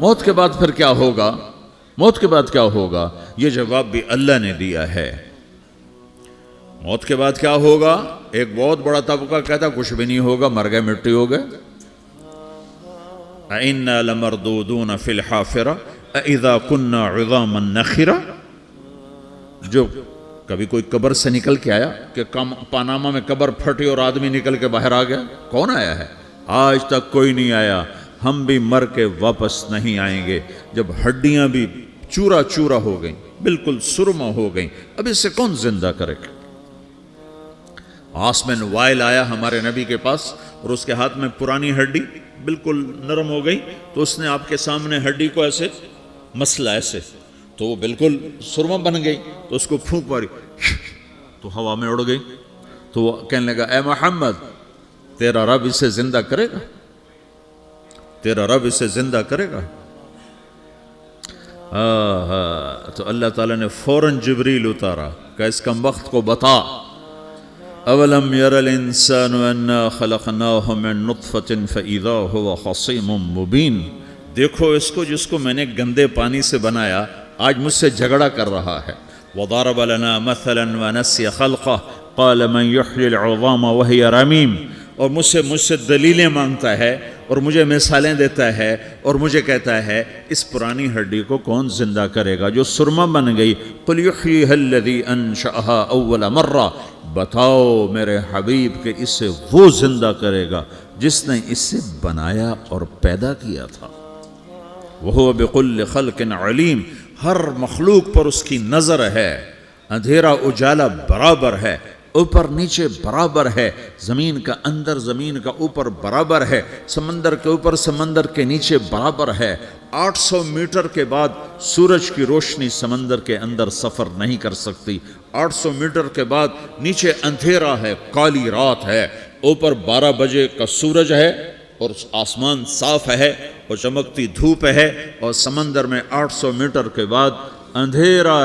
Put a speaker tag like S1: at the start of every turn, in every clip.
S1: موت کے بعد پھر کیا ہوگا؟ موت کے بعد کیا ہوگا؟ یہ جواب بھی اللہ نے دیا ہے۔ موت کے بعد کیا ہوگا؟ ایک بہت بڑا طبقہ کہتا کچھ بھی نہیں ہوگا، مر گئے، مٹی ہو گئے۔ اِنَّا لَمَرْدُودُونَ فِي الْحَافِرَةِ اِذَا كُنَّا عِظَامًا نَخِرَةً۔ جو کبھی کوئی قبر سے نکل کے آیا کہ پاناما میں قبر پھٹی اور آدمی نکل کے باہر آ گیا؟ کون آیا ہے؟ آج تک کوئی نہیں آیا۔ ہم بھی مر کے واپس نہیں آئیں گے۔ جب ہڈیاں بھی چورا چورا ہو گئیں، بالکل سرما ہو گئیں، اب اس سے کون زندہ کرے گا؟ آسمن وائل آیا ہمارے نبی کے پاس اور اس کے ہاتھ میں پرانی ہڈی بالکل نرم ہو گئی، تو اس نے آپ کے سامنے ہڈی کو ایسے مسلا، ایسے، تو وہ بالکل سرما بن گئی، تو اس کو پھونک ماری تو ہوا میں اڑ گئی۔ تو وہ کہنے لگا اے محمد، تیرا رب اسے زندہ کرے گا؟ تیرا رب اسے زندہ کرے گا؟ تو اللہ تعالیٰ نے فوراً جبریل اتارا کہ اس کم وقت کو بتا، اولم یر الانسان انا خلقناہ من نطفۃ فاذا هو خصیم مبین۔ دیکھو اس کو جس کو میں نے گندے پانی سے بنایا، آج مجھ سے جھگڑا کر رہا ہے۔ وضرب لنا مثلا ونسی خلقہ قال من یحیی العظام وہی رمیم۔ اور مجھ سے دلیلیں مانگتا ہے اور مجھے مثالیں دیتا ہے اور مجھے کہتا ہے اس پرانی ہڈی کو کون زندہ کرے گا جو سرما بن گئی؟ قل یحییہا الذی انشأہا اول مرہ۔ بتاؤ میرے حبیب کہ اسے وہ زندہ کرے گا جس نے اسے بنایا اور پیدا کیا تھا۔ وہو بکل خلق علیم۔ ہر مخلوق پر اس کی نظر ہے، اندھیرا اجالا برابر ہے، اوپر نیچے برابر ہے، زمین کا اندر زمین کا اوپر برابر ہے، سمندر کے اوپر سمندر کے نیچے برابر ہے۔ 800 میٹر کے بعد سورج کی روشنی سمندر کے اندر سفر نہیں کر سکتی۔ 800 میٹر کے بعد نیچے اندھیرا ہے، کالی رات ہے، اوپر 12 بجے کا سورج ہے اور آسمان صاف ہے اور چمکتی دھوپ ہے، اور سمندر میں 800 میٹر کے بعد اندھیرا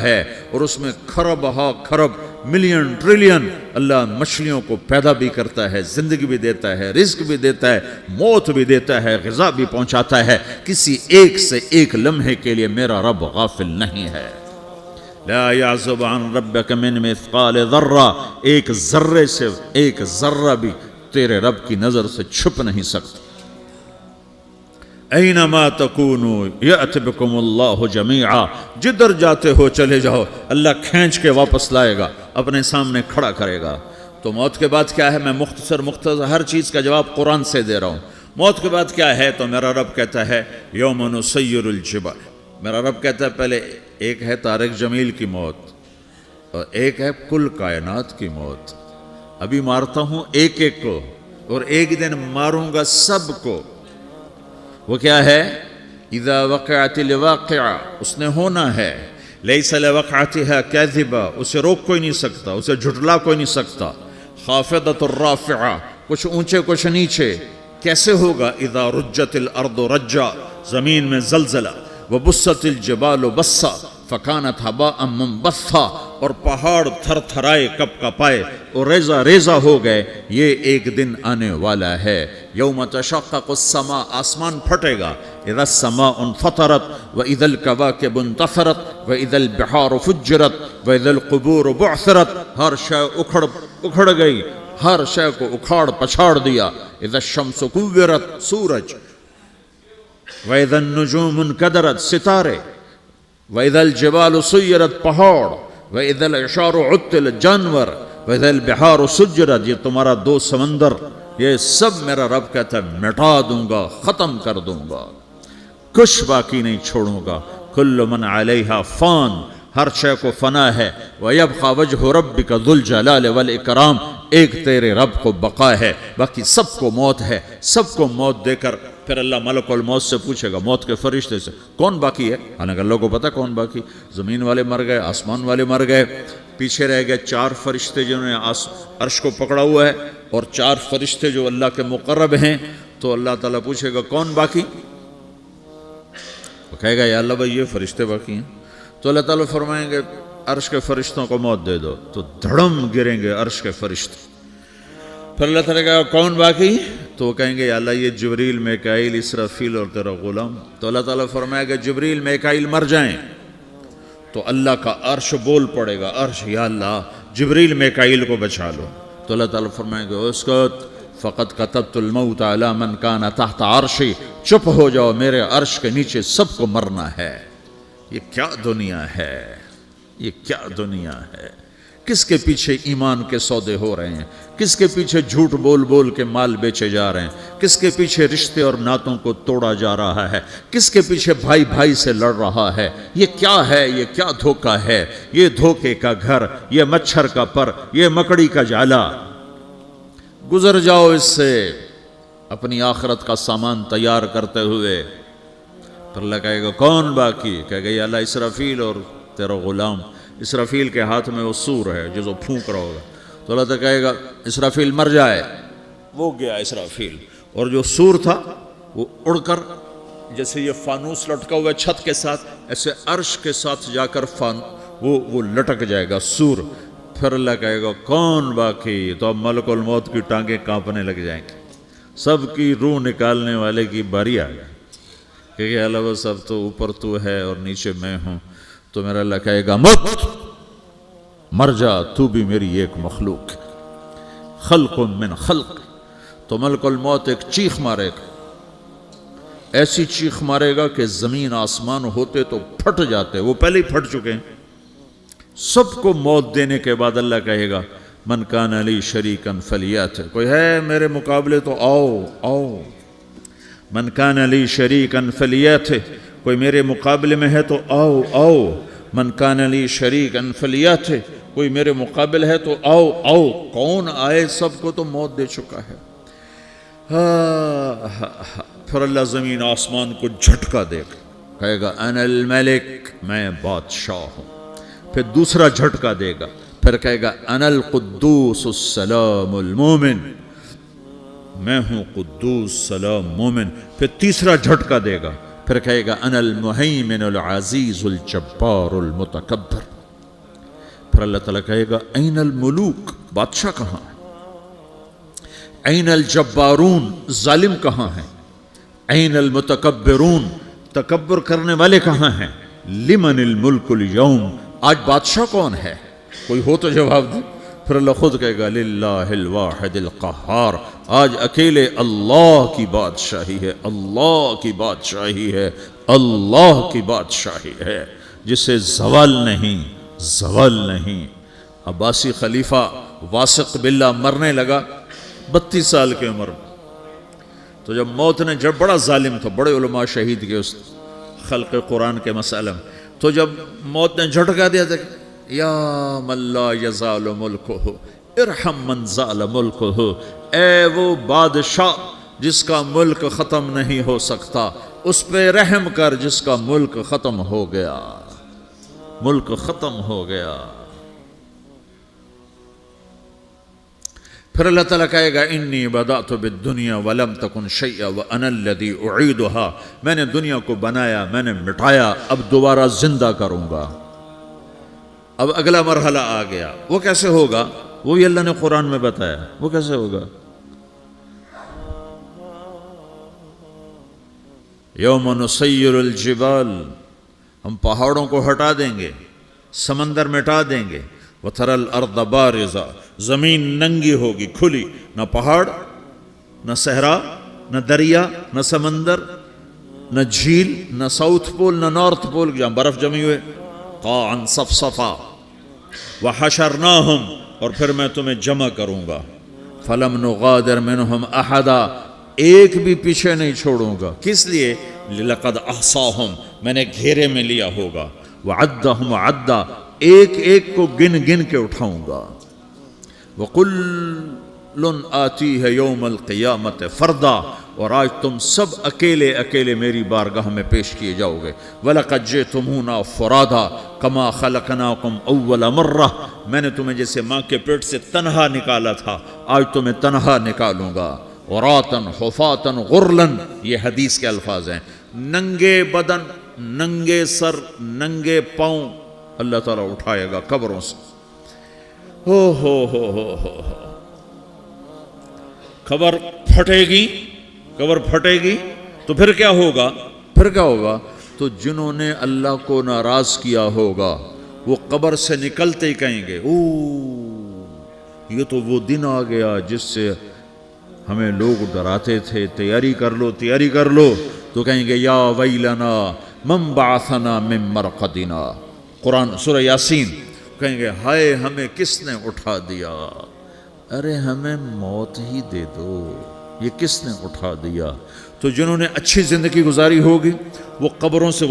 S1: ہے اور اس میں کھرب ہا کھرب ملین ٹریلین اللہ مچھلیوں کو پیدا بھی کرتا ہے، زندگی بھی دیتا ہے، رزق بھی دیتا ہے، موت بھی دیتا ہے، غذا بھی پہنچاتا ہے۔ کسی ایک سے ایک لمحے کے لیے میرا رب غافل نہیں ہے۔ لا يعزب عن ربك من مثقال ذرہ، ایک ذرے سے ایک ذرہ بھی تیرے رب کی نظر سے چھپ نہیں سکتا۔ اینما تکونوا یأت بکم اللہ جمیعا، جدھر جاتے ہو چلے جاؤ، اللہ کھینچ کے واپس لائے گا، اپنے سامنے کھڑا کرے گا۔ تو موت کے بعد کیا ہے؟ میں مختصر ہر چیز کا جواب قرآن سے دے رہا ہوں۔ موت کے بعد کیا ہے؟ تو میرا رب کہتا ہے یوم نسیر الجبال۔ میرا رب کہتا ہے پہلے ایک ہے طارق جمیل کی موت اور ایک ہے کل کائنات کی موت۔ ابھی مارتا ہوں ایک ایک کو اور ایک دن ماروں گا سب کو۔ وہ کیا ہے؟ اذا وقعت الواقعہ، اس نے ہونا ہے۔ لیس لوقعتها کاذبہ، اسے روک کوئی نہیں سکتا، اسے جھٹلا کوئی نہیں سکتا۔ خافضۃ الرافعہ، کچھ اونچے کچھ نیچے۔ کیسے ہوگا؟ اذا رجت الارض رجا، زمین میں زلزلہ۔ وبست الجبال بسا فکانت ہباء منبثا، اور پہاڑ تھر تھرائے کپ کپائے اور ریزہ ریزہ ہو گئے۔ یہ ایک دن آنے والا ہے۔ یوم تشقق السماء، آسمان پھٹے گا۔ اذا السماء انفطرت واذا الكواكب انتثرت واذا البحار فجرت واذا القبور بعثرت، ہر شے اکھڑ گئی، ہر شے کو اکھاڑ پچھاڑ دیا۔ اذا الشمس کورت، سورج۔ واذا النجوم انکدرت، ستارے۔ وَإِذَا الْجِبَالُ سُيِّرَتْ، پہاڑ۔ وَإِذَا الْعِشَارُ عُطِّلَتْ، جانور۔ وَإِذَا الْبِحَارُ سُجِّرَتْ، یہ تمہارا دو سمندر، یہ سب میرا رب کہتا ہے مٹا دوں گا، ختم کر دوں گا، کچھ باقی نہیں چھوڑوں گا۔ كُلُّ مَنْ عَلَيْهَا فان، ہر شے کو فنا ہے۔ وَيَبْقَى وَجْهُ رَبِّكَ ذُو الْجَلَالِ وَالْإِكْرَامِ، ایک تیرے رب کو بقا ہے، باقی سب کو موت ہے۔ سب کو موت دے کر پھر اللہ ملک الموت سے پوچھے گا، موت کے فرشتے سے، کون باقی ہے؟ حالانکہ اللہ کو پتہ کون باقی۔ زمین والے مر گئے، آسمان والے مر گئے، پیچھے رہ گئے 4 فرشتے جنہوں نے عرش کو پکڑا ہوا ہے اور 4 فرشتے جو اللہ کے مقرب ہیں۔ تو اللہ تعالیٰ پوچھے گا کون باقی؟ وہ کہے گا یا اللہ بھائی یہ فرشتے باقی ہیں۔ تو اللہ تعالیٰ فرمائیں گے عرش کے فرشتوں کو موت دے دو، تو دھڑم گریں گے عرش کے فرشتے۔ پھر اللہ تعالیٰ کہا کون باقی؟ تو وہ کہیں گے یا اللہ یہ جبریل میکائیل اسرافیل اور تیرا غلام. تو اللہ تعالیٰ فرمائے گا جبریل میکائیل مر جائیں تو اللہ کا عرش بول پڑے گا, عرش یا اللہ جبریل میکائیل کو بچا لو. تو اللہ تعالیٰ فرمائے گا اسکت فقط کتبت الموت علی من کان تحت عرشی, چپ ہو جاؤ میرے عرش کے نیچے سب کو مرنا ہے. یہ کیا دنیا ہے, یہ کیا دنیا ہے. کس کے پیچھے ایمان کے سودے ہو رہے ہیں, کس کے پیچھے جھوٹ بول بول کے مال بیچے جا رہے ہیں, کس کے پیچھے رشتے اور ناتوں کو توڑا جا رہا ہے, کس کے پیچھے بھائی بھائی سے لڑ رہا ہے. یہ کیا ہے, یہ کیا دھوکہ ہے, یہ دھوکے کا گھر, یہ مچھر کا پر, یہ مکڑی کا جالا. گزر جاؤ اس سے اپنی آخرت کا سامان تیار کرتے ہوئے. پھر اللہ کہے گا کون باقی, کہے گا یا اللہ اسرافیل اور تیرا غلام. اسرافیل کے ہاتھ میں وہ سور ہے جو پھونک رہا ہوگا. تو اللہ تعالیٰ کہے گا اسرافیل مر جائے, وہ گیا اسرافیل, اور جو سور تھا وہ اڑ کر جیسے یہ فانوس لٹکا ہوا چھت کے ساتھ ایسے عرش کے ساتھ جا کر وہ لٹک جائے گا سور. پھر اللہ کہے گا کون باقی, تو اب ملک الموت کی ٹانگیں کانپنے لگ جائیں گی, سب کی روح نکالنے والے کی باری آ گئی کہ اللہ وہ سب تو اوپر تو ہے اور نیچے میں ہوں. تو میرا اللہ کہے گا موت مر جا, تو بھی میری ایک مخلوق, خلق من خلق. تو ملک الموت ایک چیخ مارے گا, ایسی چیخ مارے گا کہ زمین آسمان ہوتے تو پھٹ جاتے, وہ پہلے ہی پھٹ چکے ہیں. سب کو موت دینے کے بعد اللہ کہے گا من کان علی شریکن فلیات, کوئی ہے میرے مقابلے تو آؤ آؤ. من کان علی شریکن فلیات, کوئی میرے مقابلے میں ہے تو آؤ آؤ. من کان علی شریکن فلیات, کوئی میرے مقابل ہے تو آؤ آؤ. کون آئے, سب کو تو موت دے چکا ہے. پھر اللہ زمین آسمان کو جھٹکا دے گا, کہے گا انا الملک, میں بادشاہ ہوں. پھر دوسرا جھٹکا دے گا, پھر کہے گا انا القدوس السلام المومن, میں ہوں قدوس سلام مومن. پھر تیسرا جھٹکا دے گا, پھر کہے گا انا المہیمن العزیز الجبار المتکبر. پھر اللہ تعالیٰ کہے گا این الملوک, بادشاہ کہاں ہے, این الجبارون, ظالم کہاں ہیں, این المتکبرون, تکبر کرنے والے کہاں ہیں, لمن الملک اليوم, آج بادشاہ کون ہے, کوئی ہو تو جواب دے. پھر اللہ خود کہے گا للہ الواحد القہار, آج اکیلے اللہ کی بادشاہی ہے, اللہ کی بادشاہی ہے, اللہ کی بادشاہی ہے, جسے زوال نہیں, زوال نہیں. عباسی خلیفہ واسق باللہ مرنے لگا 32 سال کی عمر میں. تو جب موت نے, جب بڑا ظالم تھا, بڑے علماء شہید کے اس خلق قرآن کے مسئلہ میں, تو جب موت نے جھٹکا دیا تھا یا من لا یزال ملکہ ارحم من زال ملکہ, اے وہ بادشاہ جس کا ملک ختم نہیں ہو سکتا, اس پہ رحم کر جس کا ملک ختم ہو گیا, ملک ختم ہو گیا. پھر اللہ تعالیٰ کہے گا انی بدأت بالدنیا ولم تکن شیئا وانا الذی اعیدہا, میں نے دنیا کو بنایا, میں نے مٹایا, اب دوبارہ زندہ کروں گا. اب اگلا مرحلہ آ گیا, وہ کیسے ہوگا, وہ بھی اللہ نے قرآن میں بتایا. وہ کیسے ہوگا, یوم نسیر الجبال, ہم پہاڑوں کو ہٹا دیں گے, سمندر مٹا دیں گے. وتری الارض بارزا, زمین ننگی ہوگی, کھلی, نہ پہاڑ, نہ صحرا, نہ دریا, نہ سمندر, نہ جھیل, نہ ساؤتھ پول, نہ نارتھ پول جہاں برف جمی ہوئے. قاعا صفصفا وحشرناہم, اور پھر میں تمہیں جمع کروں گا. فلم نغادر منہم احدا, ایک بھی پیچھے نہیں چھوڑوں گا. کس لیے, لقد احصاہم, میں نے گھیرے میں لیا ہوگا. وعدہم عدا, ایک ایک کو گن گن کے اٹھاؤں گا. وَقُلٌّ آتِيهَ يَوْمَ الْقِيَامَةِ فَرْدًا, اور آج تم سب اکیلے اکیلے میری بارگاہ میں پیش کیے جاؤ گے. وَلَقَدْ جِئْتُمُونَا فُرَادًا كَمَا خَلَقْنَاكُمْ أَوَّلَ مَرَّةٍ, میں نے تمہیں جیسے ماں کے پیٹ سے تنہا نکالا تھا, آج تمہیں تنہا نکالوں گا. عُرَاةً حُفَاةً غُرْلًا, یہ حدیث کے الفاظ ہیں. ننگے بدن, ننگے سر, ننگے پاؤں اللہ تعالیٰ اٹھائے گا قبروں سے. ہو. خبر پھٹے گی، قبر پھٹے گی تو پھر کیا ہوگا؟ تو جنہوں نے اللہ کو ناراض کیا ہوگا وہ قبر سے نکلتے ہی کہیں گے یہ تو وہ دن آ گیا جس سے ہمیں لوگ ڈراتے تھے، تیاری کر لو، تو کہیں گے یا ویلنا من بعثنا من مرقدنا، قرآن سورہ یاسین، کہیں گے ہائے ہمیں کس نے اٹھا دیا، ارے ہمیں موت ہی دے دو، یہ کس نے اٹھا دیا؟ تو جنہوں نے اچھی زندگی گزاری ہوگی وہ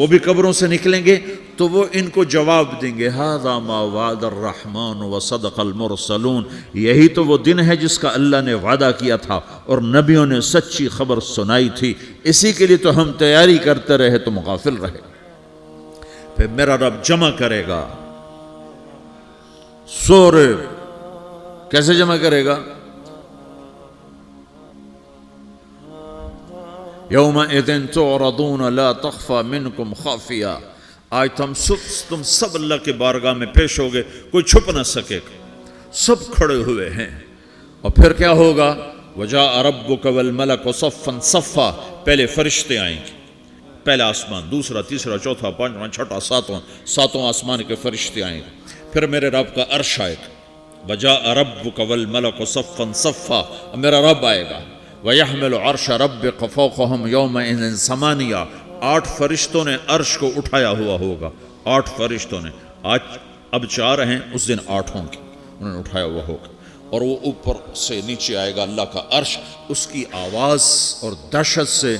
S1: بھی قبروں سے نکلیں گے تو وہ ان کو جواب دیں گے ھذا ما وعد الرحمن وصدق المرسلون، یہی تو وہ دن ہے جس کا اللہ نے وعدہ کیا تھا اور نبیوں نے سچی خبر سنائی تھی، اسی کے لیے تو ہم تیاری کرتے رہے، تم غافل رہے۔ پھر میرا رب جمع کرے گا سورے، کیسے جمع کرے گا؟ یومئذ تعرضون لا تخفى منکم خافیہ، آج تم سب اللہ کے بارگاہ میں پیش ہوگے، کوئی چھپ نہ سکے گا، سب کھڑے ہوئے ہیں۔ اور پھر کیا ہوگا؟ وجاء ربک والملک صفا صفا، پہلے فرشتے آئیں گے، پہلا آسمان، دوسرا، تیسرا، چوتھا، پانچواں، چھٹا، ساتواں آسمان کے فرشتے آئیں گے، پھر میرے رب کا عرش آئے گا، وجاء ربک والملک صفا صفا، میرا رب آئے گا، وَيَحْمِلُ عَرْشَ رَبِّكَ فَوْقَهُمْ يَوْمَئِذٍ ثَمَانِيَةٌ، 8 فرشتوں نے عرش کو اٹھایا ہوا ہوگا، 8 فرشتوں نے، آج اب 4 ہیں، اس دن 8 ہوں گے، انہوں نے اٹھایا ہوا ہوگا، اور وہ اوپر سے نیچے آئے گا اللہ کا عرش، اس کی آواز اور دہشت سے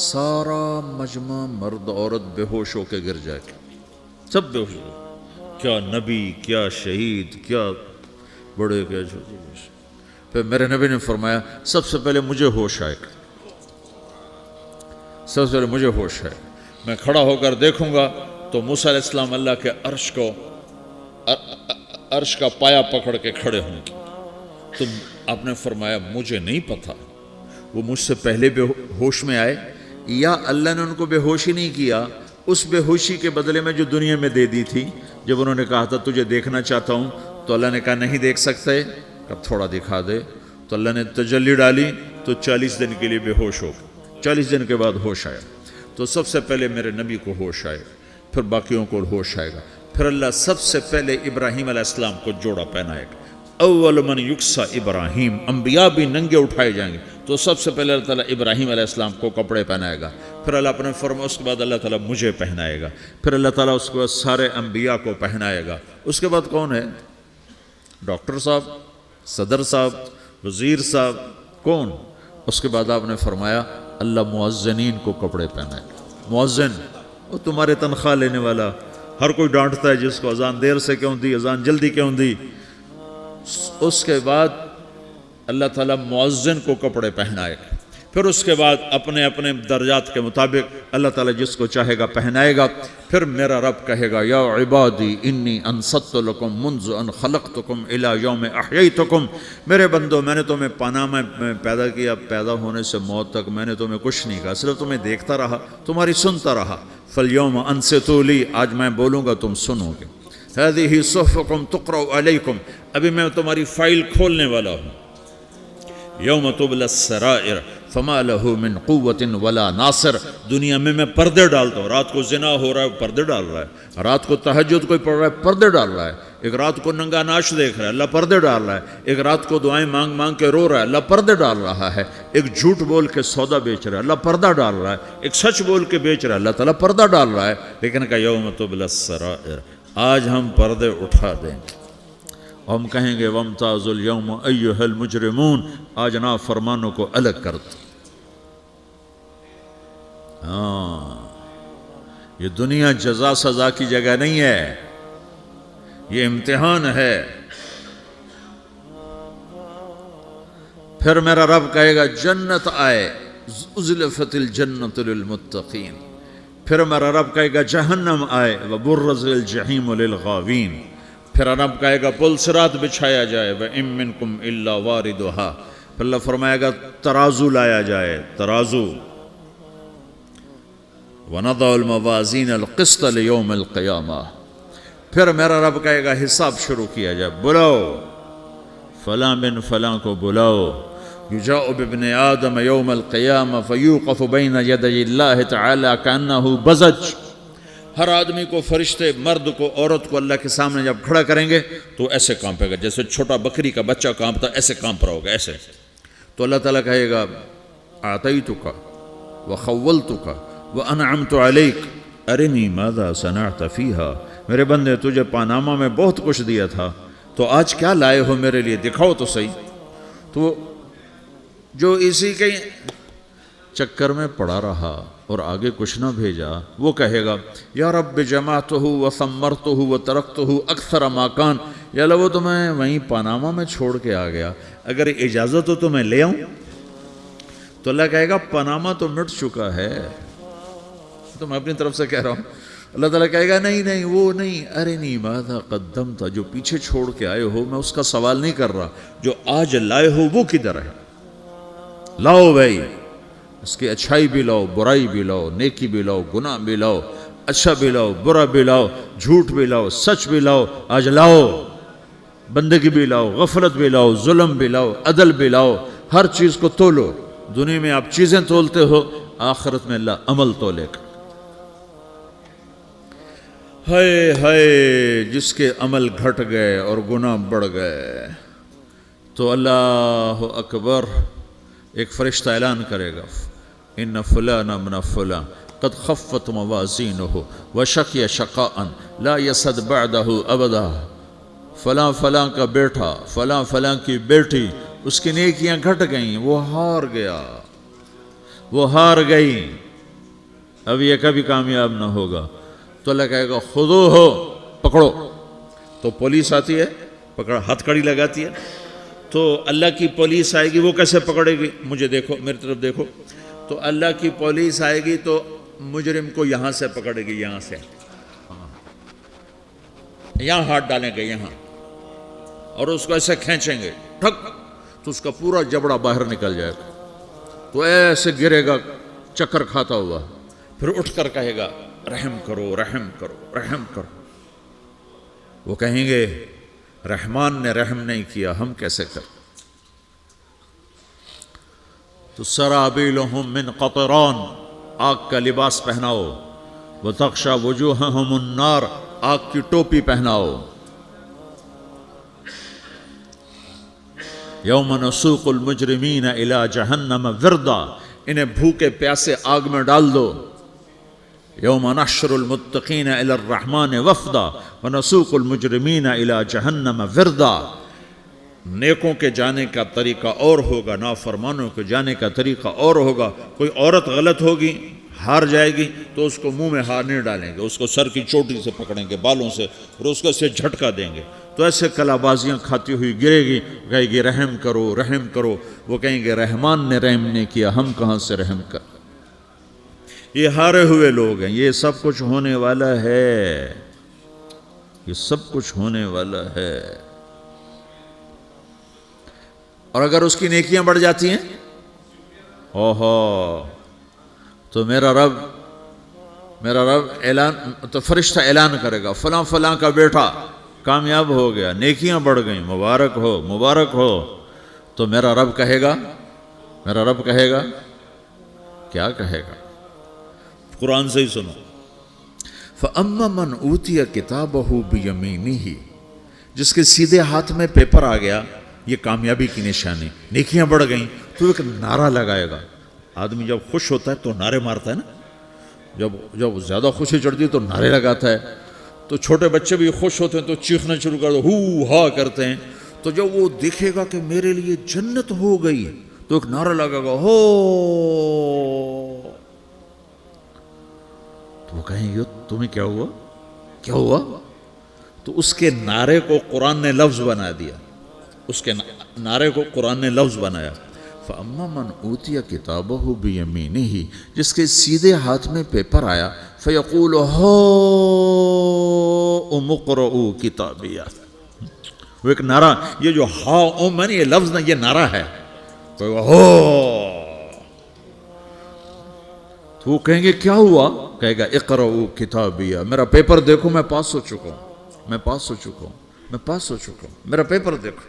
S1: سارا مجمع مرد عورت بے ہوش ہو کے گر جائے گا، سب بے ہوش ہو، کیا نبی، کیا شہید، کیا بڑے، کیا چھوٹے۔ پھر میرے نبی نے فرمایا سب سے پہلے مجھے ہوش آئے گا، سب سے پہلے مجھے ہوش ہے، میں کھڑا ہو کر دیکھوں گا تو موسیٰ علیہ السلام اللہ کے عرش کا پایا پکڑ کے کھڑے ہوں گے، تو آپ نے فرمایا مجھے نہیں پتا وہ مجھ سے پہلے بے ہوش میں آئے یا اللہ نے ان کو بے ہوش ہی نہیں کیا، اس بے ہوشی کے بدلے میں جو دنیا میں دے دی تھی، جب انہوں نے کہا تھا تجھے دیکھنا چاہتا ہوں تو اللہ نے کہا نہیں دیکھ سکتے، کہ تھوڑا دکھا دے، تو اللہ نے تجلی ڈالی تو 40 دن کے لیے بے ہوش ہو گئے، 40 دن کے بعد ہوش آیا، تو سب سے پہلے میرے نبی کو ہوش آئے، پھر باقیوں کو ہوش آئے گا، پھر اللہ سب سے پہلے ابراہیم علیہ السلام کو جوڑا پہنائے گا، اول من یکسا ابراہیم، انبیاء بھی ننگے اٹھائے جائیں گے، تو سب سے پہلے اللہ تعالیٰ ابراہیم علیہ السلام کو کپڑے پہنائے گا، پھر اللہ اپنے فرما، اس کے بعد اللہ تعالیٰ مجھے پہنائے گا، پھر اللہ تعالیٰ اس کے بعد سارے انبیاء کو پہنائے گا، اس کے بعد کون ہے؟ ڈاکٹر صاحب، صدر صاحب، وزیر صاحب، کون؟ اس کے بعد آپ نے فرمایا اللہ مؤذنین کو کپڑے پہنائے گا، مؤذن وہ تمہارے تنخواہ لینے والا، ہر کوئی ڈانٹتا ہے جس کو اذان دیر سے کیوں دی، اذان جلدی کیوں دی، اس کے بعد اللہ تعالیٰ مؤذن کو کپڑے پہنائے گا، پھر اس کے بعد اپنے اپنے درجات کے مطابق اللہ تعالیٰ جس کو چاہے گا پہنائے گا، پھر میرا رب کہے گا یا عبادی انی انصت لکم منذ ان خلقتکم الی یوم احییتکم، میرے بندو میں نے تمہیں پاناہ میں پیدا کیا، پیدا ہونے سے موت تک میں نے تمہیں کچھ نہیں کہا، صرف تمہیں دیکھتا رہا، تمہاری سنتا رہا، فالیوم انصتوا لی، آج میں بولوں گا تم سنو گے، ہذہ صحفکم تقرأ علیکم، ابھی میں تمہاری فائل کھولنے والا ہوں، یوم تبلی السرائر فما لہ من قوت ولا ناصر، دنیا میں پردے ڈالتا ہوں، رات کو زنا ہو رہا ہے پردے ڈال رہا ہے، رات کو تہجد کوئی پڑھ رہا ہے پردے ڈال رہا ہے، ایک رات کو ننگا ناچ دیکھ رہا ہے اللہ پردے ڈال رہا ہے، ایک رات کو دعائیں مانگ مانگ کے رو رہا ہے اللہ پردے ڈال رہا ہے، ایک جھوٹ بول کے سودا بیچ رہا ہے اللہ پردہ ڈال رہا ہے، ایک سچ بول کے بیچ رہا ہے اللہ تعالیٰ پردہ ڈال رہا ہے، لیکن کہ یوم تبلی السرائر، آج ہم پردے اٹھا دیں گے، ہم کہیں گے وامتازوا اليوم ایھا المجرمون، آج نافرمانوں کو الگ کر دو۔ ہاں، یہ دنیا جزا سزا کی جگہ نہیں ہے، یہ امتحان ہے۔ پھر میرا رب کہے گا جنت آئے، ازلفت الجنت للمتقین، پھر میرا رب کہے گا جہنم آئے، وبرزت الجحیم للغاوین، پھر رب کہے گا پل صراط بچھایا جائے، وَإِن مِّنكُمْ إِلَّا وَارِدُهَا، پھر اللہ فرمائے گا ترازو لایا جائے، ترازو، وَنَضَعُ الْمَوَازِينَ الْقِسْطَ لِيَوْمِ الْقِيَامَةِ، پھر میرا رب کہے گا حساب شروع کیا جائے، بلاؤ فلاں بن فلاں کو بلاؤ، یجاء بابن آدم یوم القیامہ فیوقف بین یدی اللہ تعالی کأنہ بزج، ہر آدمی کو، فرشتے، مرد کو، عورت کو اللہ کے سامنے جب کھڑا کریں گے تو ایسے کانپے گا جیسے چھوٹا بکری کا بچہ کانپتا، ایسے کانپ رہا ہوگا ایسے. تو اللہ تعالیٰ کہے گا اعطیتک وخولتک وانعمت علیک ارنی ماذا صنعت فیہا، میرے بندے تجھے پاناما میں بہت کچھ دیا تھا، تو آج کیا لائے ہو میرے لیے، دکھاؤ تو صحیح. تو جو اسی کے چکر میں پڑا رہا اور آگے کچھ نہ بھیجا، وہ کہے گا یا رب جمعتہ وثمرتہ وترکتہ اکثر ما کان، یا اللہ وہ تو میں وہیں پاناما میں چھوڑ کے آ گیا، اگر اجازت ہو تو میں لے آؤں. تو اللہ کہے گا پاناما تو مٹ چکا ہے، تو میں اپنی طرف سے کہہ رہا ہوں. اللہ تعالیٰ کہے گا نہیں نہیں وہ نہیں، ارنی ماذا قدمت، جو پیچھے چھوڑ کے آئے ہو میں اس کا سوال نہیں کر رہا، جو آج لائے ہو وہ کدھر ہے، لاؤ بھائی، اس کی اچھائی بھی لاؤ، برائی بھی لاؤ، نیکی بھی لاؤ، گناہ بھی لاؤ، اچھا بھی لاؤ، برا بھی لاؤ، جھوٹ بھی لاؤ، سچ بھی لاؤ، آج لاؤ، بندگی بھی لاؤ، غفلت بھی لاؤ، ظلم بھی لاؤ، عدل بھی لاؤ، ہر چیز کو تولو. دنیا میں آپ چیزیں تولتے ہو، آخرت میں اللہ عمل تولے گا. ہائے ہائے جس کے عمل گھٹ گئے اور گناہ بڑھ گئے، تو اللہ اکبر، ایک فرشتہ اعلان کرے گا ان فلان من فلان قد خفت موازینہ وشقی شقاء لا یسد بعدہ ابدا، فلاں فلاں کا بیٹا، فلاں فلاں کی بیٹی، اس کی نیکیاں گھٹ گئیں، وہ ہار گیا، وہ ہار گئی، اب یہ کبھی کامیاب نہ ہوگا. تو اللہ کہے گا خودو ہو، پکڑو. تو پولیس آتی ہے، پکڑ ہتھ کڑی لگاتی ہے، تو اللہ کی پولیس آئے گی، وہ کیسے پکڑے گی، مجھے دیکھو، میری طرف دیکھو. تو اللہ کی پولیس آئے گی تو مجرم کو یہاں سے پکڑے گی، یہاں سے، یہاں ہاتھ ڈالیں گے یہاں، اور اس کو ایسے کھینچیں گے ٹھک، تو اس کا پورا جبڑا باہر نکل جائے گا، تو ایسے گرے گا چکر کھاتا ہوا، پھر اٹھ کر کہے گا رحم کرو رحم کرو رحم کرو. وہ کہیں گے رحمان نے رحم نہیں کیا، ہم کیسے کریں. تو سرابیلہم من قطران، آگ کا لباس پہناؤ، وتغشی وجوہہم النار، آگ کی ٹوپی پہناؤ. یوم نسوق المجرمین الی جہنم وردا، انہیں بھوکے پیاسے آگ میں ڈال دو. یوم نحشر المتقین الی الرحمن وفدا ونسوق المجرمین الی جہنم وردا. نیکوں کے جانے کا طریقہ اور ہوگا، نافرمانوں کے جانے کا طریقہ اور ہوگا. کوئی عورت غلط ہوگی، ہار جائے گی، تو اس کو منہ میں ہار نہیں ڈالیں گے، اس کو سر کی چوٹی سے پکڑیں گے، بالوں سے، اور اس کو سے جھٹکا دیں گے، تو ایسے کلا بازیاں کھاتی ہوئی گرے گی، کہے گی رحم کرو رحم کرو. وہ کہیں گے رحمان نے رحم نہیں کیا، ہم کہاں سے رحم کر. یہ ہارے ہوئے لوگ ہیں. یہ سب کچھ ہونے والا ہے، یہ سب کچھ ہونے والا ہے. اور اگر اس کی نیکیاں بڑھ جاتی ہیں، اوہو، تو میرا رب اعلان، تو فرشتہ اعلان کرے گا فلاں فلاں کا بیٹا کامیاب ہو گیا، نیکیاں بڑھ گئیں، مبارک ہو مبارک ہو. تو میرا رب کہے گا کیا کہے گا، قرآن سے ہی سنو. فَأَمَّا مَنْ أُوتِيَ كِتَابَهُ بِيَمِينِهِ، جس کے سیدھے ہاتھ میں پیپر آ گیا، یہ کامیابی کی نشانی، نیکیاں بڑھ گئیں، تو ایک نعرہ لگائے گا. آدمی جب خوش ہوتا ہے تو نعرے مارتا ہے نا، جب زیادہ خوشی چڑھتی ہے تو نعرے لگاتا ہے. تو چھوٹے بچے بھی خوش ہوتے ہیں تو چیخنا شروع کر دو، ہو ہا کرتے ہیں. تو جب وہ دیکھے گا کہ میرے لیے جنت ہو گئی، تو ایک نعرہ لگے گا، ہو. تو وہ کہیں گے تمہیں کیا ہوا. تو اس کے نعرے کو قرآن نے لفظ بنا دیا، اس کے نعرے کو قرآن نے لفظ بنایا. فَأَمَّا مَنْ أُوتِيَ كِتَابَهُ بِيَمِينِهِ، جس کے سیدھے ہاتھ میں پیپر آیا، فَيَقُولُ هَاؤْمُ اقْرَءُوا کتابیہ. وہ ایک نعرہ، یہ جو ہاؤم ہے نا، یہ لفظ نہ، یہ نعرہ ہے. تو وہ کہیں گے کیا ہوا، کہے گا اقرؤوا کتابیہ، میرا پیپر دیکھو، میں پاس ہو چکا ہوں، میرا پیپر دیکھو.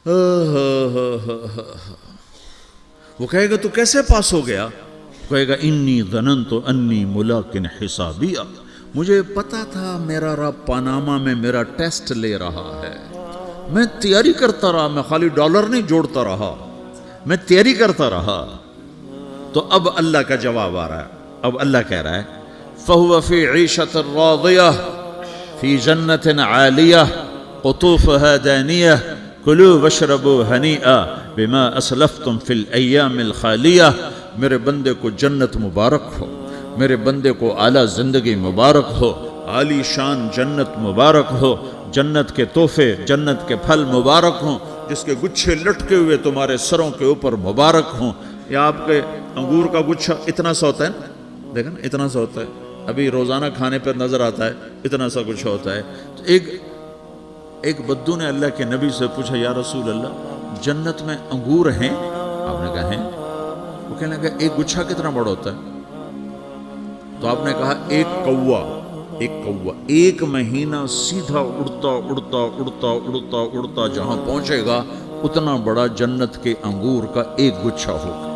S1: وہ کہے گا تو کیسے پاس ہو گیا؟ کہے گا انی ظننت انی ملاقن حسابیہ، مجھے پتا تھا میرا رب پاناما میں میرا ٹیسٹ لے رہا ہے، میں تیاری کرتا رہا، میں خالی ڈالر نہیں جوڑتا رہا، میں تیاری کرتا رہا۔ تو اب اللہ کا جواب آ رہا ہے، اب اللہ کہہ رہا ہے فَهُوَ فِي عِيشَةٍ رَاضِيَةٍ فِي جَنَّةٍ عَالِيَةٍ قُطُوفُهَا دَانِيَةٌ كُلُوا وَاشْرَبُوا هَنِيئًا بِمَا أَسْلَفْتُمْ فِي الْأَيَّامِ الْخَالِيَةِ، میرے بندے کو جنت مبارک ہو، میرے بندے کو اعلیٰ زندگی مبارک ہو، عالی شان جنت مبارک ہو، جنت کے تحفے، جنت کے پھل مبارک ہوں، جس کے گچھے لٹکے ہوئے تمہارے سروں کے اوپر مبارک ہوں۔ یا آپ کے انگور کا گچھا اتنا سا ہوتا ہے نا، دیکھیں نا اتنا سا ہوتا ہے، ابھی روزانہ کھانے پر نظر آتا ہے، اتنا سا گچھا ہوتا ہے۔ تو ایک بدو نے اللہ کے نبی سے پوچھا یا رسول اللہ جنت میں انگور ہیں؟ آپ نے کہا ہیں۔ وہ کہنے لگا ایک گچھا کتنا بڑا ہوتا ہے؟ تو آپ نے کہا ایک کوا ایک مہینہ سیدھا اڑتا اڑتا اڑتا اڑتا اڑتا جہاں پہنچے گا اتنا بڑا جنت کے انگور کا ایک گچھا ہوگا۔